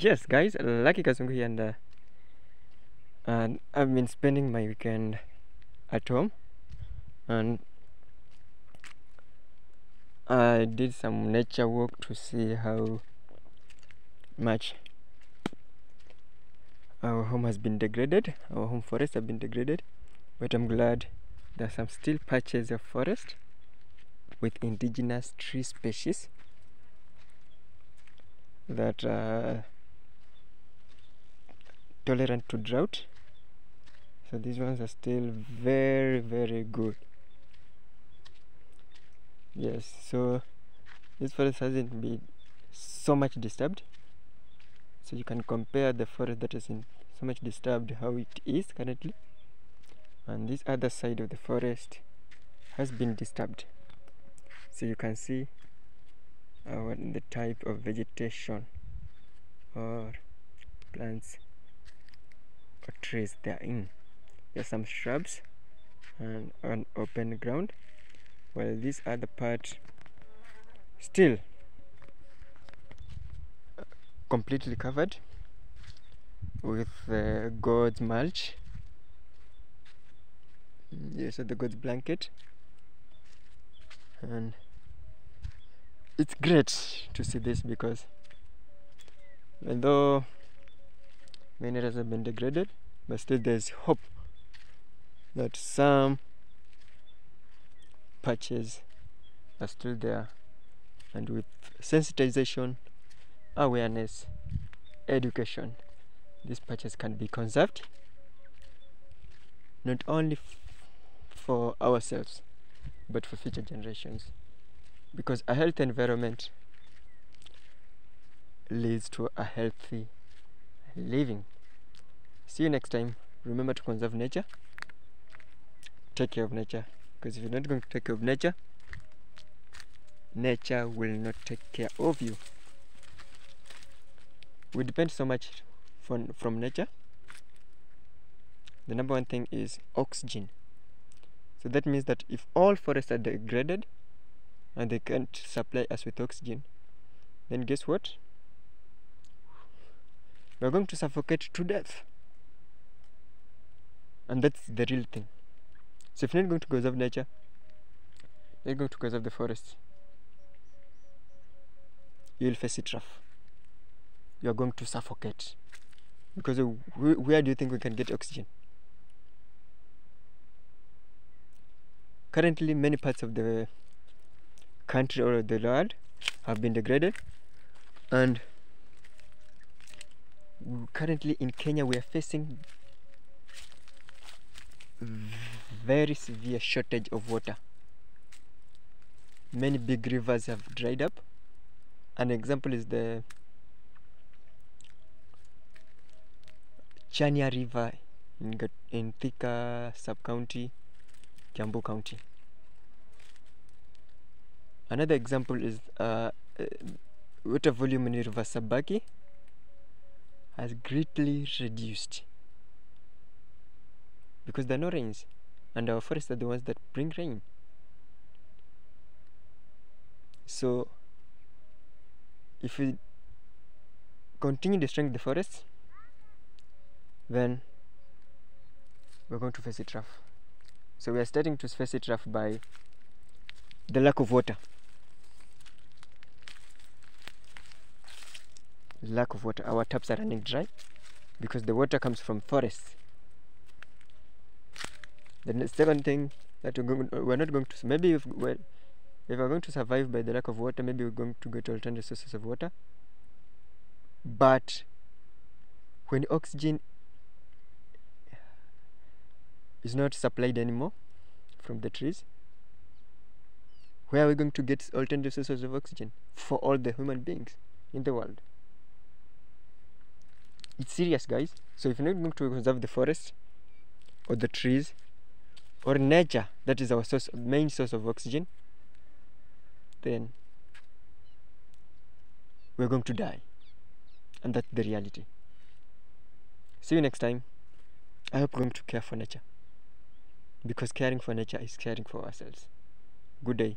Yes, guys, Lucky Kazungu here, and I've been spending my weekend at home, and I did some nature walk to see how much our home has been degraded, our home forests have been degraded, but I'm glad there are some still patches of forest with indigenous tree species that are tolerant to drought. So these ones are still very, very good. Yes, so this forest hasn't been so much disturbed. So you can compare the forest that is in so much disturbed, how it is currently, and this other side of the forest has been disturbed. So you can see the type of vegetation or plants or trees they are in. There are some shrubs and on open ground, while this other part still completely covered with goat's mulch. Yes, the goat's blanket, and it's great to see this because although many areas have been degraded, but still there's hope that some patches are still there, and with sensitization, awareness, education, these patches can be conserved, not only for ourselves but for future generations, because a healthy environment leads to a healthy living. See you next time. Remember to conserve nature, take care of nature, because if you're not going to take care of nature, nature will not take care of you. We depend so much from nature. The number one thing is oxygen. So that means that if all forests are degraded and they can't supply us with oxygen, then guess what? We're going to suffocate to death. And that's the real thing. So if you're not going to conserve nature, you're going to conserve the forests, you'll face it rough. You're going to suffocate. Because where do you think we can get oxygen? Currently, many parts of the country or the world have been degraded, and currently in Kenya we are facing very severe shortage of water. Many big rivers have dried up. An example is the Chania River in Thika sub-county, Kiambu County. Another example is water volume in River Sabaki has greatly reduced because there are no rains, and our forests are the ones that bring rain. So if we continue destroying the forests, then we're going to face it rough. So we are starting to face it rough by the lack of water. Lack of water. Our taps are running dry because the water comes from forests. The second thing that we're not going to, maybe if we're going to survive by the lack of water, maybe we're going to get alternative sources of water. But when oxygen is not supplied anymore from the trees, where are we going to get alternative sources of oxygen for all the human beings in the world? It's serious, guys. So if you're not going to conserve the forest or the trees or nature, that is our main source of oxygen, then we're going to die. And that's the reality. See you next time. I hope you're going to care for nature, because caring for nature is caring for ourselves. Good day.